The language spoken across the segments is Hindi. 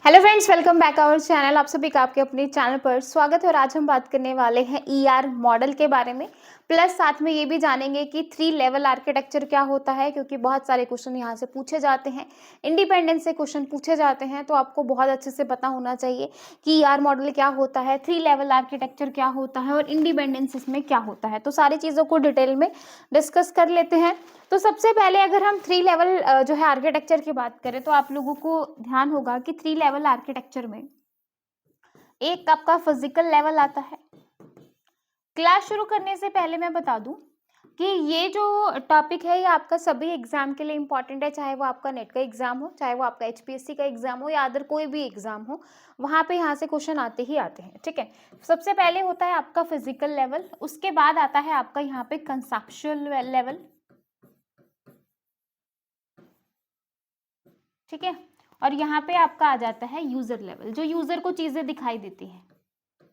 Hello friends, welcome back our channel. आप सभी का आपके अपने चैनल पर स्वागत है। और आज हम बात करने वाले हैं ईआर मॉडल के बारे में, प्लस साथ में ये भी जानेंगे कि 3 लेवल आर्किटेक्चर क्या होता है, क्योंकि बहुत सारे क्वेश्चन यहाँ से पूछे जाते हैं, इंडिपेंडेंस से क्वेश्चन पूछे जाते हैं। तो आपको बहुत अच्छे से पता होना चाहिए कि ईआर मॉडल क्या होता है, 3 लेवल आर्किटेक्चर क्या होता है और इंडिपेंडेंस इसमें क्या होता है। तो सारी चीज़ों को डिटेल में डिस्कस कर लेते हैं। तो सबसे पहले अगर हम 3 लेवल जो है आर्किटेक्चर की बात करें, तो आप लोगों को ध्यान होगा कि 3 लेवल आर्किटेक्चर में एक आपका फिजिकल लेवल आता है। क्लास शुरू करने से पहले मैं बता दूं कि ये जो टॉपिक है ये आपका सभी एग्जाम के लिए इंपॉर्टेंट है, चाहे वो आपका नेट का एग्जाम हो, चाहे वो आपका एचपीएससी का एग्जाम हो या अदर कोई भी एग्जाम हो, वहां पे यहाँ से क्वेश्चन आते ही आते हैं। ठीक है, सबसे पहले होता है आपका फिजिकल लेवल, उसके बाद आता है आपका यहाँ पे कंसेप्चुअल लेवल। ठीक है, और यहाँ पे आपका आ जाता है यूजर लेवल, जो यूजर को चीजें दिखाई देती हैं,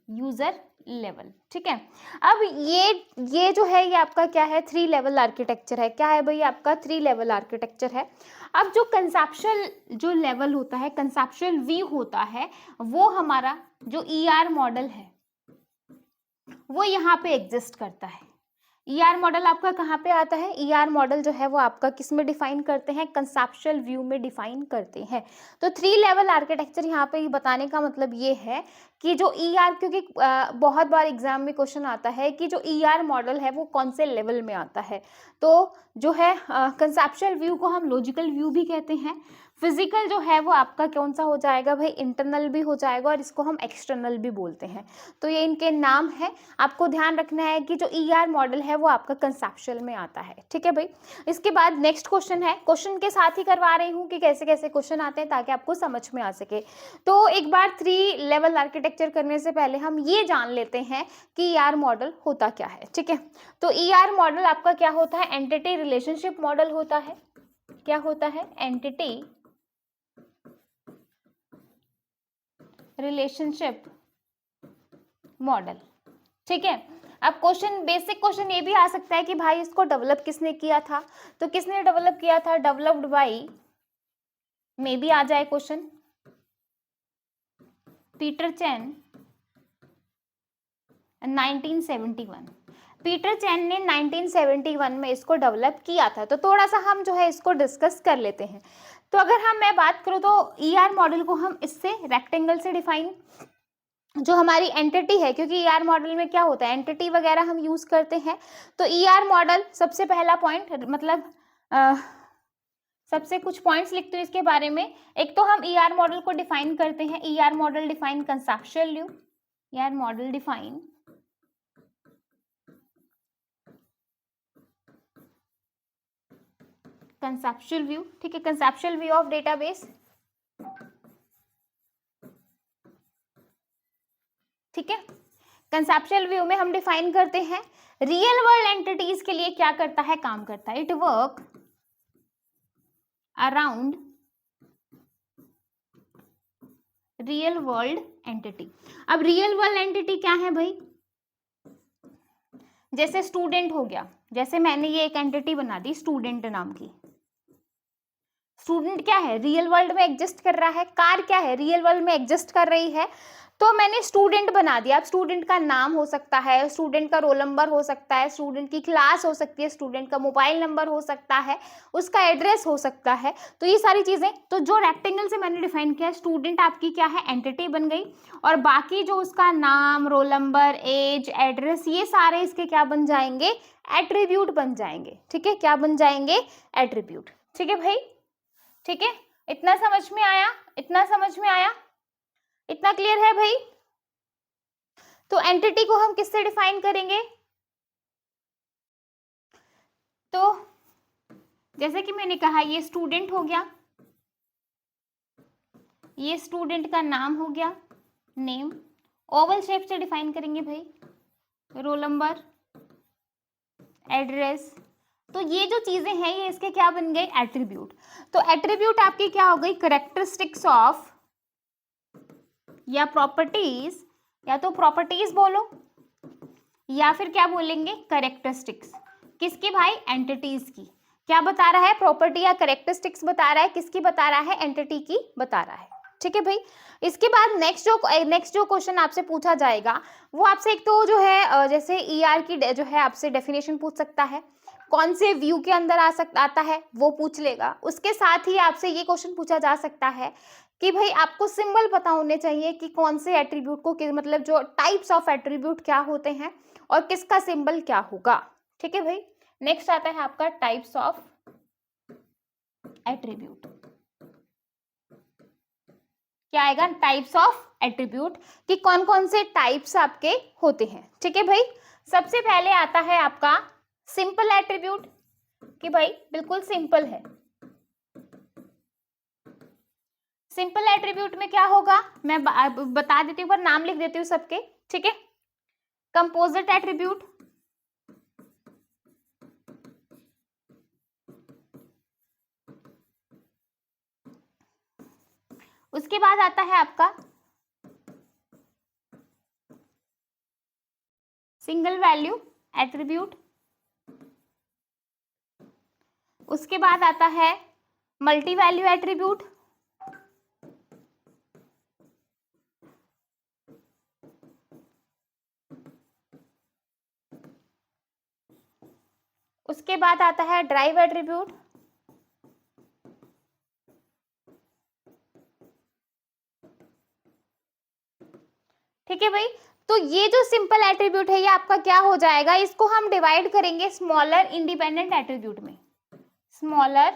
यूजर लेवल। ठीक है, अब ये जो है ये आपका क्या है, 3 लेवल आर्किटेक्चर है। क्या है भाई, आपका 3 लेवल आर्किटेक्चर है। अब जो कंसेप्चुअल जो लेवल होता है, कंसेप्चुअल व्यू होता है, वो हमारा जो ईआर मॉडल है वो यहाँ पे एग्जिस्ट करता है। ईआर मॉडल आपका कहाँ पे आता है, ईआर मॉडल जो है वो आपका किस में डिफाइन करते हैं, कंसेप्चुअल व्यू में डिफाइन करते हैं। तो 3 लेवल आर्किटेक्चर यहाँ पे बताने का मतलब ये है कि जो ईआर, क्योंकि बहुत बार एग्जाम में क्वेश्चन आता है कि जो ईआर मॉडल है वो कौन से लेवल में आता है। तो जो है कंसेप्चुअल व्यू को हम लॉजिकल व्यू भी कहते हैं। फिजिकल जो है वो आपका कौन सा हो जाएगा भाई, इंटरनल भी हो जाएगा, और इसको हम एक्सटर्नल भी बोलते हैं। तो ये इनके नाम है। आपको ध्यान रखना है कि जो ईआर मॉडल है वो आपका कंसेप्चुअल में आता है। ठीक है भाई, इसके बाद नेक्स्ट क्वेश्चन है, क्वेश्चन के साथ ही करवा रही हूँ कि कैसे कैसे क्वेश्चन आते हैं ताकि आपको समझ में आ सके। तो एक बार 3 लेवल आर्किटेक्चर करने से पहले हम ये जान लेते हैं कि ईआर मॉडल होता क्या है। ठीक है, तो ईआर मॉडल आपका क्या होता है, एंटिटी रिलेशनशिप मॉडल होता है। क्या होता है, एंटिटी रिलेशनशिप मॉडल। ठीक है, अब क्वेश्चन, बेसिक क्वेश्चन ये भी आ सकता है कि भाई इसको डेवलप किसने किया था, तो किसने डेवलप किया था, डेवलप्ड बाय, मे भी आ जाए क्वेश्चन, पीटर चैन 1971। पीटर चैन ने 1971 में इसको डेवलप किया था। तो थोड़ा सा हम जो है इसको डिस्कस कर लेते हैं। तो अगर मैं बात करूं तो ईआर मॉडल को हम इससे रेक्टेंगल से डिफाइन, जो हमारी एंटिटी है, क्योंकि ईआर मॉडल में क्या होता है, एंटिटी वगैरह हम यूज करते हैं। तो ईआर मॉडल सबसे पहला पॉइंट, मतलब सबसे कुछ पॉइंट्स लिखते हैं इसके बारे में। एक तो हम ईआर मॉडल को डिफाइन करते हैं, ER model define conceptual view, ER model define conceptual view. ठीक है, कंसेप्चुअल व्यू ऑफ डेटाबेस। ठीक है, कंसेप्चुअल व्यू में हम डिफाइन करते हैं रियल वर्ल्ड एंटिटीज के लिए क्या करता है, काम करता है, it work around real world entity. अब रियल वर्ल्ड एंटिटी क्या है भाई, जैसे स्टूडेंट हो गया, जैसे मैंने ये एक एंटिटी बना दी स्टूडेंट नाम की। स्टूडेंट क्या है, रियल वर्ल्ड में एग्जिस्ट कर रहा है, कार क्या है, रियल वर्ल्ड में एग्जिस्ट कर रही है। तो मैंने स्टूडेंट बना दिया। अब स्टूडेंट का नाम हो सकता है, स्टूडेंट का रोल नंबर हो सकता है, स्टूडेंट की क्लास हो सकती है, स्टूडेंट का मोबाइल नंबर हो सकता है, उसका एड्रेस हो सकता है। तो ये सारी चीजें, तो जो रेक्टेंगल से मैंने डिफाइन किया, स्टूडेंट आपकी क्या है, एंटिटी बन गई, और बाकी जो उसका नाम, रोल नंबर, एज, एड्रेस, ये सारे इसके क्या बन जाएंगे, एट्रीब्यूट बन जाएंगे। ठीक है, क्या बन जाएंगे, एट्रीब्यूट। ठीक है भाई, ठीक है, इतना समझ में आया, इतना समझ में आया, इतना क्लियर है भाई। तो एंटिटी को हम किससे डिफाइन करेंगे, तो जैसे कि मैंने कहा ये स्टूडेंट हो गया, ये स्टूडेंट का नाम हो गया, नेम, ओवल शेप से डिफाइन करेंगे भाई, रोल नंबर, एड्रेस। तो ये जो चीजें हैं ये इसके क्या बन गए, एट्रीब्यूट। तो एट्रीब्यूट आपकी क्या हो गई, कैरेक्टरिस्टिक्स ऑफ, या प्रॉपर्टीज, या तो प्रॉपर्टीज बोलो या फिर क्या बोलेंगे, कैरेक्टरिस्टिक्स। किसकी भाई, एंटिटीज की। क्या बता रहा है, प्रॉपर्टी या कैरेक्टरिस्टिक्स बता रहा है, किसकी बता रहा है, एंटिटी की बता रहा है। ठीक है भाई। इसके बाद नेक्स्ट जो क्वेश्चन आपसे पूछा जाएगा वो आपसे एक तो जो है जैसे ईआर की जो है आपसे डेफिनेशन पूछ सकता है, कौन से व्यू के अंदर आता है वो पूछ लेगा। उसके साथ ही आपसे ये क्वेश्चन पूछा जा सकता है कि भाई आपको सिंबल पता होने चाहिए कि कौन से एट्रीब्यूट को मतलब जो टाइप्स ऑफ एट्रीब्यूट क्या होते हैं और किसका सिंबल क्या होगा। ठीक है भाई। नेक्स्ट आता है आपका टाइप्स ऑफ एट्रीब्यूट। क्या आएगा? टाइप्स ऑफ एट्रीब्यूट, कि कौन कौन से टाइप्स आपके होते हैं। ठीक है भाई। सबसे पहले आता है आपका सिंपल एट्रीब्यूट, कि भाई बिल्कुल सिंपल है। सिंपल एट्रीब्यूट में क्या होगा मैं बता देती हूँ, पर नाम लिख देती हूँ सबके। ठीक है। कंपोजिट एट्रीब्यूट, उसके बाद आता है आपका सिंगल वैल्यू एट्रीब्यूट, उसके बाद आता है मल्टी वैल्यू एट्रीब्यूट, उसके बाद आता है ड्राइव एट्रीब्यूट, ठीक है भाई। तो ये जो सिंपल एट्रीब्यूट है ये आपका क्या हो जाएगा, इसको हम डिवाइड करेंगे स्मॉलर इंडिपेंडेंट एट्रीब्यूट में। स्मॉलर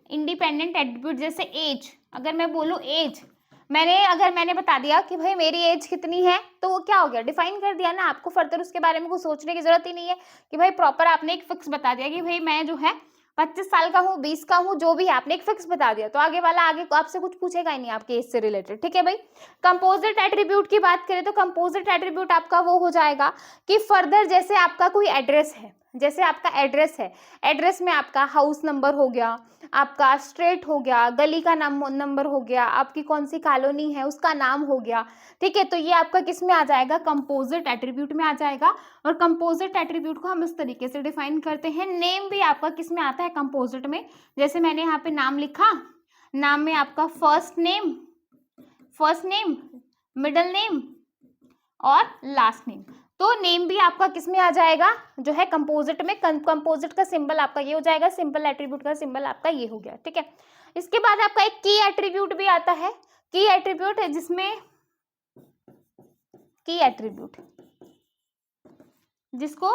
इंडिपेंडेंट एट्रीब्यूट, जैसे एज, अगर मैं बोलूं एज, अगर मैंने बता दिया कि भाई मेरी एज कितनी है, तो वो क्या हो गया, डिफाइन कर दिया ना। आपको फर्दर उसके बारे में कुछ सोचने की जरूरत ही नहीं है कि भाई प्रॉपर आपने एक फिक्स बता दिया कि भाई मैं जो है 25 साल का हूँ, 20 का हूँ, जो भी है आपने एक फिक्स बता दिया, तो आगे वाला आगे आपसे कुछ पूछेगा ही नहीं आपके एज से रिलेटेड। ठीक है भाई। कंपोजिट एट्रीब्यूट की बात करें तो कंपोजिट एट्रीब्यूट आपका वो हो जाएगा कि फर्दर जैसे आपका कोई एड्रेस है, जैसे आपका एड्रेस है, एड्रेस में आपका हाउस नंबर हो गया, आपका स्ट्रेट हो गया, गली का नाम नंबर हो गया, आपकी कौन सी कॉलोनी है उसका नाम हो गया। ठीक है। तो ये आपका किस में आ जाएगा, कंपोजिट एट्रीब्यूट में आ जाएगा। और कंपोजिट एट्रीब्यूट को हम इस तरीके से डिफाइन करते हैं। नेम भी आपका किस में आता है, कंपोजिट में। जैसे मैंने यहाँ पे नाम लिखा, नाम में आपका फर्स्ट नेम, मिडिल नेम और लास्ट नेम। तो नेम भी आपका किस में आ जाएगा, जो है कंपोजिट में। कंपोजिट का सिंबल आपका ये हो जाएगा, सिंपल एट्रीब्यूट का सिंबल आपका ये हो गया। ठीक है। इसके बाद आपका एक की एट्रीब्यूट भी आता है। की एट्रीब्यूट है जिसमें की एट्रीब्यूट जिसको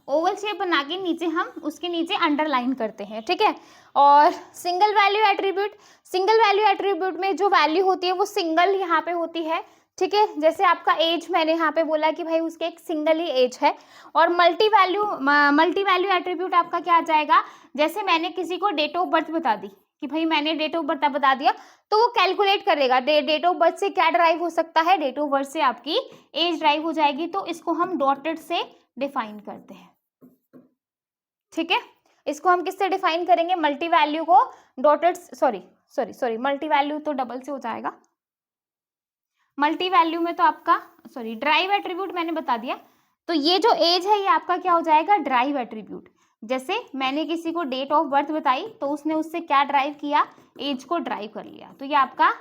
ओवल शेप बना के नीचे हम उसके नीचे अंडरलाइन करते हैं। ठीक है। और single value attribute, single value attribute में जो वैल्यू होती है वो सिंगल यहाँ पे होती है। ठीक है। जैसे आपका एज मैंने यहाँ पे बोला कि भाई उसके एक सिंगल ही एज है। और मल्टी वैल्यू एट्रीब्यूट आपका क्या आ जाएगा, जैसे मैंने किसी को डेट ऑफ बर्थ बता दी कि भाई मैंने डेट ऑफ बर्थ बता दिया, तो वो कैलकुलेट करेगा डेट ऑफ बर्थ से क्या ड्राइव हो सकता है, डेट ऑफ बर्थ से आपकी एज ड्राइव हो जाएगी। तो इसको हम डॉटेड से डिफाइन करते हैं। ठीक है। इसको हम किससे डिफाइन करेंगे, मल्टी वैल्यू को डॉटेड, सॉरी मल्टी वैल्यू तो डबल से हो जाएगा। मल्टी वैल्यू में तो आपका ड्राइव एट्रीब्यूट मैंने बता दिया। तो ये जो एज है ये आपका क्या हो जाएगा, ड्राइव एट्रीब्यूट। जैसे मैंने किसी को डेट ऑफ बर्थ बताई तो उसने उससे क्या ड्राइव किया, एज को ड्राइव कर लिया। तो ये आपका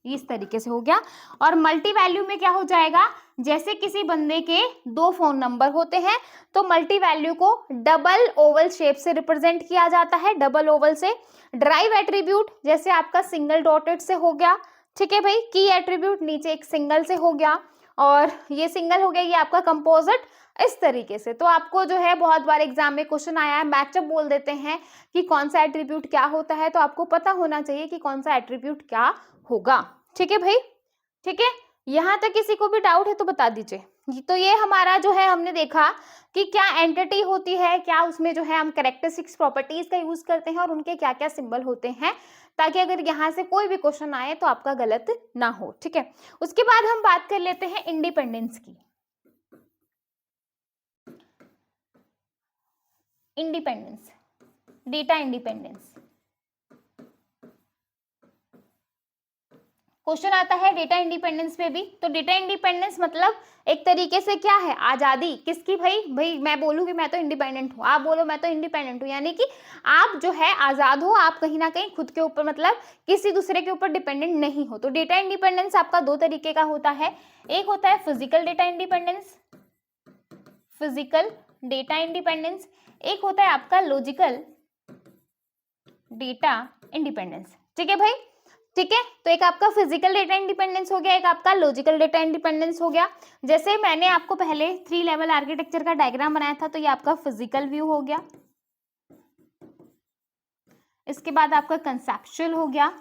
इस तरीके से हो गया। और मल्टी वैल्यू में क्या हो जाएगा, जैसे किसी बंदे के 2 फोन नंबर होते हैं तो मल्टी वैल्यू को डबल ओवल शेप से रिप्रेजेंट किया जाता है, डबल ओवल से। ड्राइव एट्रीब्यूट जैसे आपका सिंगल डॉटेड से हो गया। ठीक है भाई। की एट्रीब्यूट नीचे एक सिंगल से हो गया, और ये सिंगल हो गया, ये आपका कंपोजिट इस तरीके से। तो आपको जो है बहुत बार एग्जाम में क्वेश्चन आया है, मैचअप बोल देते हैं कि कौन सा एट्रीब्यूट क्या होता है, तो आपको पता होना चाहिए कि कौन सा एट्रीब्यूट क्या होगा। ठीक है भाई। ठीक है। यहां तक किसी को भी डाउट है तो बता दीजिए। तो ये हमारा जो है हमने देखा कि क्या एंटिटी होती है, क्या उसमें जो है हम कैरेक्टरिस्टिक्स प्रॉपर्टीज का यूज करते हैं और उनके क्या क्या सिंबल होते हैं, ताकि अगर यहाँ से कोई भी क्वेश्चन आए तो आपका गलत ना हो। ठीक है। उसके बाद हम बात कर लेते हैं इंडिपेंडेंस की। Independence, data independence. क्वेश्चन आता है डेटा इंडिपेंडेंस पे भी। तो डेटा इंडिपेंडेंस मतलब एक तरीके से क्या है, आजादी किसकी, भाई मैं बोलूँ कि मैं तो इंडिपेंडेंट हूँ, आप बोलो मैं तो इंडिपेंडेंट हूँ, यानी कि आप जो है आजाद हो, आप कहीं ना कहीं खुद के ऊपर मतलब किसी दूसरे के ऊपर डिपेंडेंट नहीं हो। तो डेटा इंडिपेंडेंस आपका दो तरीके का होता है, एक होता है physical data independence, physical data independence, एक होता है आपका लॉजिकल डेटा इंडिपेंडेंस। ठीक है भाई, ठीक है। तो एक आपका फिजिकल डेटा इंडिपेंडेंस हो गया, एक आपका लॉजिकल डेटा इंडिपेंडेंस हो गया। जैसे मैंने आपको पहले 3 लेवल आर्किटेक्चर का डायग्राम बनाया था, तो ये आपका फिजिकल व्यू हो गया, इसके बाद आपका कंसेप्चुअल हो गया,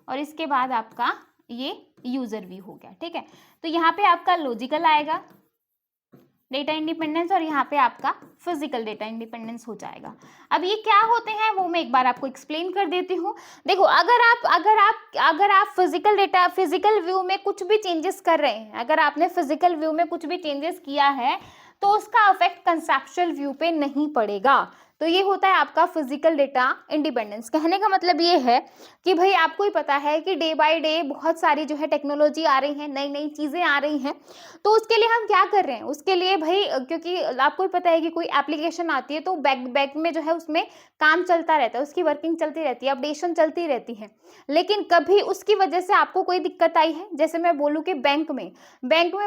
और इसके बाद आपका ये यूजर व्यू हो गया। ठीक है, तो यहाँ पे आपका लॉजिकल आएगा डेटा इंडिपेंडेंस, और यहाँ पे आपका फिजिकल डेटा इंडिपेंडेंस हो जाएगा। अब ये क्या होते हैं वो मैं एक बार आपको एक्सप्लेन कर देती हूँ। देखो, अगर आप फिजिकल व्यू में कुछ भी चेंजेस कर रहे हैं, अगर आपने फिजिकल व्यू में कुछ भी चेंजेस किया है तो उसका इफेक्ट कंसेप्चुअल व्यू पे नहीं पड़ेगा। तो ये होता है आपका फिजिकल डेटा इंडिपेंडेंस। कहने का मतलब ये है कि भाई आपको ही पता है कि डे बाय डे बहुत सारी जो है टेक्नोलॉजी आ रही है, नई नई चीज़ें आ रही हैं, तो उसके लिए हम क्या कर रहे हैं, उसके लिए भाई क्योंकि आपको ही पता है कि कोई एप्लीकेशन आती है तो बैक में जो है उसमें काम चलता रहता है, उसकी वर्किंग चलती रहती है, अपडेशन चलती रहती है। लेकिन कभी उसकी वजह से आपको कोई दिक्कत आई है, जैसे मैं बोलूँ कि बैंक में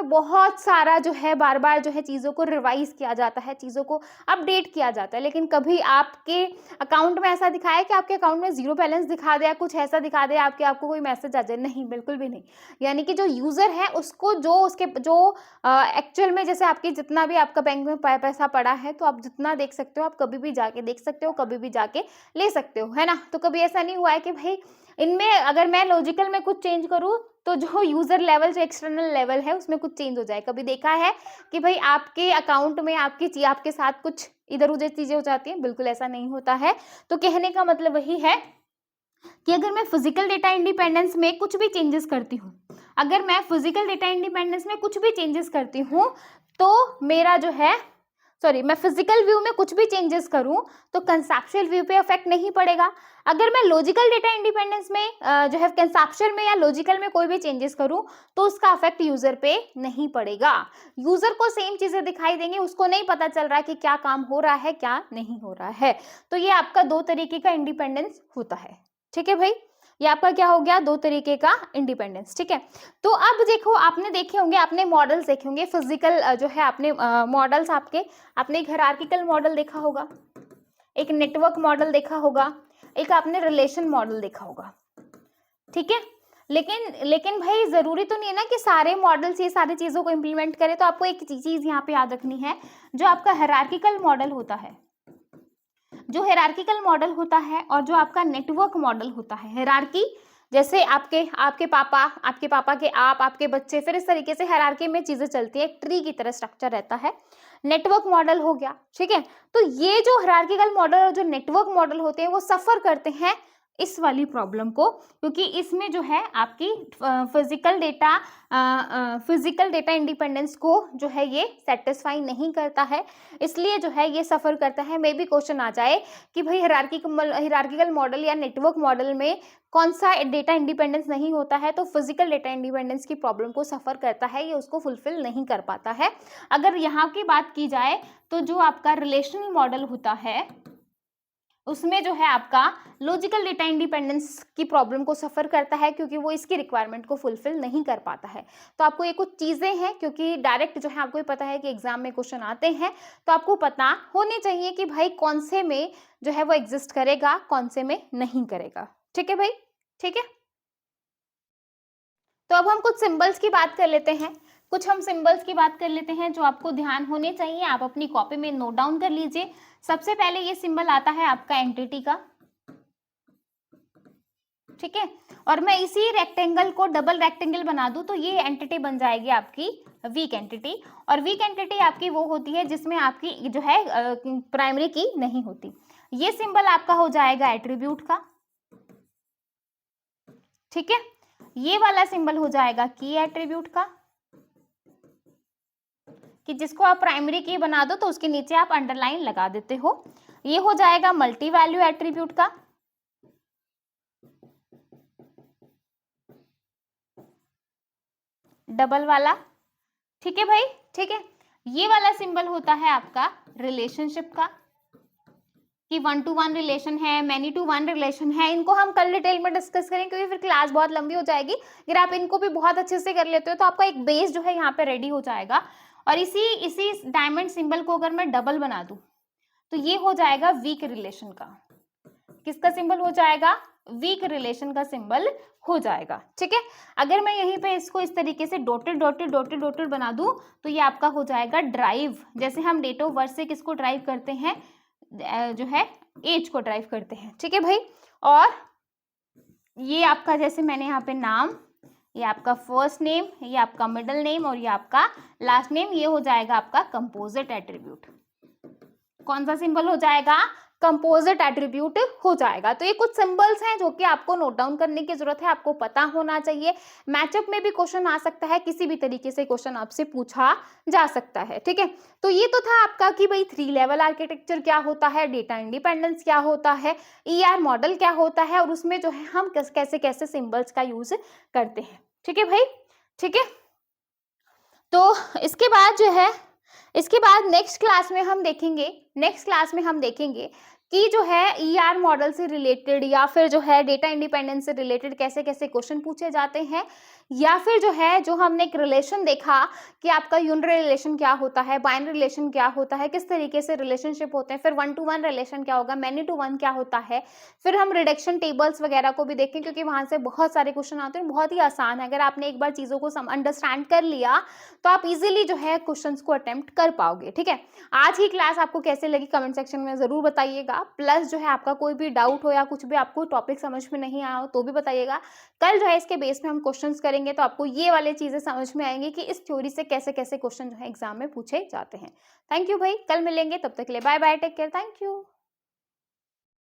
बहुत सारा जो है बार बार जो है चीज़ों को रिवाइज किया जाता है, चीज़ों को अपडेट किया जाता है, लेकिन कभी आपके अकाउंट में ऐसा दिखाया कि आपके अकाउंट में जीरो बैलेंस दिखा दे, कुछ ऐसा दिखा दे आपको कोई मैसेज आ जाए? नहीं, बिल्कुल भी नहीं। यानी कि जो यूजर है उसको जो एक्चुअल में जैसे आपकी जितना भी आपका बैंक में पैसा पड़ा है, तो आप जितना देख सकते हो, आप कभी भी जाके देख सकते हो, कभी भी जाके ले सकते हो, है ना। तो कभी ऐसा नहीं हुआ है कि भाई इनमें अगर मैं लॉजिकल में कुछ चेंज करूँ तो जो यूजर लेवल, जो एक्सटर्नल लेवल है उसमें कुछ चेंज हो जाए। कभी देखा है कि भाई आपके अकाउंट में आपके साथ कुछ इधर उधर चीजें हो जाती हैं? बिल्कुल ऐसा नहीं होता है। तो कहने का मतलब वही है कि अगर मैं फिजिकल डेटा इंडिपेंडेंस में कुछ भी चेंजेस करती हूँ, अगर मैं फिजिकल डेटा इंडिपेंडेंस में कुछ भी चेंजेस करती हूँ तो मेरा जो है मैं फिजिकल व्यू में कुछ भी चेंजेस करूं तो कंसेप्चुअल व्यू पे इफेक्ट नहीं पड़ेगा। अगर मैं लॉजिकल डेटा इंडिपेंडेंस में जो है कंसेप्चुअल में या लॉजिकल में कोई भी चेंजेस करूं तो उसका इफेक्ट यूजर पे नहीं पड़ेगा। यूजर को सेम चीजें दिखाई देंगी, उसको नहीं पता चल रहा है कि क्या काम हो रहा है क्या नहीं हो रहा है। तो ये आपका दो तरीके का इंडिपेंडेंस होता है। ठीक है भाई, ये आपका क्या हो गया, दो तरीके का इंडिपेंडेंस। ठीक है, तो अब देखो, आपने देखे होंगे, आपने मॉडल्स देखे होंगे फिजिकल जो है, आपने मॉडल्स आपने एक हायरार्किकल मॉडल देखा होगा, एक नेटवर्क मॉडल देखा होगा, एक आपने रिलेशन मॉडल देखा होगा। ठीक है, लेकिन भाई जरूरी तो नहीं है ना कि सारे मॉडल्स ये सारी चीजों को इंप्लीमेंट करें। तो आपको एक चीज यहाँ पे याद रखनी है, जो आपका हायरार्किकल मॉडल होता है, जो हायरार्किकल मॉडल होता है और जो आपका नेटवर्क मॉडल होता है, हायरार्की जैसे आपके पापा के आपके बच्चे, फिर इस तरीके से हायरार्की में चीजें चलती है, एक ट्री की तरह स्ट्रक्चर रहता है। नेटवर्क मॉडल हो गया। ठीक है, तो ये जो हायरार्किकल मॉडल और जो नेटवर्क मॉडल होते हैं वो सफर करते हैं इस वाली प्रॉब्लम को, क्योंकि इसमें जो है आपकी फिजिकल डेटा इंडिपेंडेंस को जो है ये सेटिस्फाई नहीं करता है, इसलिए जो है ये सफर करता है। मे भी क्वेश्चन आ जाए कि भाई हायरार्किकल मॉडल या नेटवर्क मॉडल में कौन सा डेटा इंडिपेंडेंस नहीं होता है, तो फिजिकल डेटा इंडिपेंडेंस की प्रॉब्लम को सफर करता है, ये उसको फुलफिल नहीं कर पाता है। अगर यहाँ की बात की जाए तो जो आपका रिलेशनल मॉडल होता है उसमें जो है आपका लॉजिकल डेटा इंडिपेंडेंस की प्रॉब्लम को सफर करता है, क्योंकि वो इसकी रिक्वायरमेंट को फुलफिल नहीं कर पाता है। तो आपको ये कुछ चीजें हैं, क्योंकि डायरेक्ट जो है आपको ही पता है कि एग्जाम में क्वेश्चन आते हैं, तो आपको पता होनी चाहिए कि भाई कौन से में जो है वो एग्जिस्ट करेगा, कौन से में नहीं करेगा। ठीक है भाई, ठीक है। तो अब हम कुछ सिंबल्स की बात कर लेते हैं, जो आपको ध्यान होने चाहिए, आप अपनी कॉपी में नोट डाउन कर लीजिए। सबसे पहले ये सिंबल आता है आपका एंटिटी का। ठीक है, और मैं इसी रेक्टेंगल को डबल रेक्टेंगल बना दूं तो ये एंटिटी बन जाएगी आपकी वीक एंटिटी। और वीक एंटिटी आपकी वो होती है जिसमें आपकी जो है प्राइमरी की नहीं होती। ये सिंबल आपका हो जाएगा एट्रीब्यूट का। ठीक है, ये वाला सिंबल हो जाएगा की एट्रीब्यूट का, कि जिसको आप प्राइमरी की बना दो तो उसके नीचे आप अंडरलाइन लगा देते हो। ये हो जाएगा मल्टी वैल्यू एट्रीब्यूट का। डबल वाला, ठीक है भाई, ठीक है। ये वाला सिंबल होता है आपका रिलेशनशिप का, कि 1 to 1 रिलेशन है, मैनी टू वन रिलेशन है। इनको हम कल डिटेल में डिस्कस करें क्योंकि फिर क्लास बहुत लंबी हो जाएगी। अगर आप इनको भी बहुत अच्छे से कर लेते हो तो आपका एक बेस जो है यहाँ पे रेडी हो जाएगा। और इसी डायमंड सिंबल को अगर मैं डबल बना दूं तो ये हो जाएगा वीक रिलेशन का। किसका सिंबल हो जाएगा? वीक रिलेशन का सिंबल हो जाएगा, ठीक है। अगर मैं यहीं पे इसको इस तरीके से डॉटेड डॉटेड डॉटेड डॉटेड बना दूं तो ये आपका हो जाएगा ड्राइव। जैसे हम डेट ऑफ बर्थ से किसको ड्राइव करते हैं, जो है एज को ड्राइव करते हैं, ठीक है भाई। और ये आपका जैसे मैंने यहाँ पे नाम, ये आपका फर्स्ट नेम, ये आपका मिडिल नेम और ये आपका लास्ट नेम, ये हो जाएगा आपका कंपोजिट एट्रीब्यूट। कौन सा सिंबल हो जाएगा? कंपोजिट एट्रीब्यूट हो जाएगा। तो ये कुछ सिंबल्स हैं जो कि आपको नोट डाउन करने की जरूरत है, आपको पता होना चाहिए। मैचअप में भी क्वेश्चन आ सकता है, किसी भी तरीके से क्वेश्चन आपसे पूछा जा सकता है, ठीक है। तो ये तो था आपका कि भाई 3 लेवल आर्किटेक्चर क्या होता है, डेटा इंडिपेंडेंस क्या होता है, ER मॉडल क्या होता है और उसमें जो है हम कैसे कैसे सिंबल्स का यूज करते हैं, ठीक है भाई, ठीक है। तो इसके बाद जो है, इसके बाद नेक्स्ट क्लास में हम देखेंगे कि जो है ER मॉडल से रिलेटेड या फिर जो है डेटा इंडिपेंडेंस से रिलेटेड कैसे कैसे क्वेश्चन पूछे जाते हैं, या फिर जो है जो हमने एक रिलेशन देखा कि आपका यूनिटरी रिलेशन क्या होता है, बाइनरी रिलेशन क्या होता है, किस तरीके से रिलेशनशिप होते हैं, फिर 1 to 1 रिलेशन क्या होगा, मैनी टू वन क्या होता है, फिर हम रिडक्शन टेबल्स वगैरह को भी देखें क्योंकि वहां से बहुत सारे क्वेश्चन आते हैं। बहुत ही आसान है, अगर आपने एक बार चीजों को अंडरस्टैंड कर लिया तो आप इजीली जो है क्वेश्चंस को अटेम्प्ट कर पाओगे, ठीक है। आज की क्लास आपको कैसे लगी कमेंट सेक्शन में जरूर बताइएगा। प्लस जो है आपका कोई भी डाउट हो या कुछ भी आपको टॉपिक समझ में नहीं आया हो तो भी बताइएगा। कल जो है इसके बेस में हम क्वेश्चंस करेंगे तो आपको ये वाली चीजें समझ में आएंगी कि इस थ्योरी से कैसे कैसे क्वेश्चन जो है एग्जाम में पूछे जाते हैं। थैंक यू भाई, कल मिलेंगे, तब तक के लिए bye bye, take care, thank you.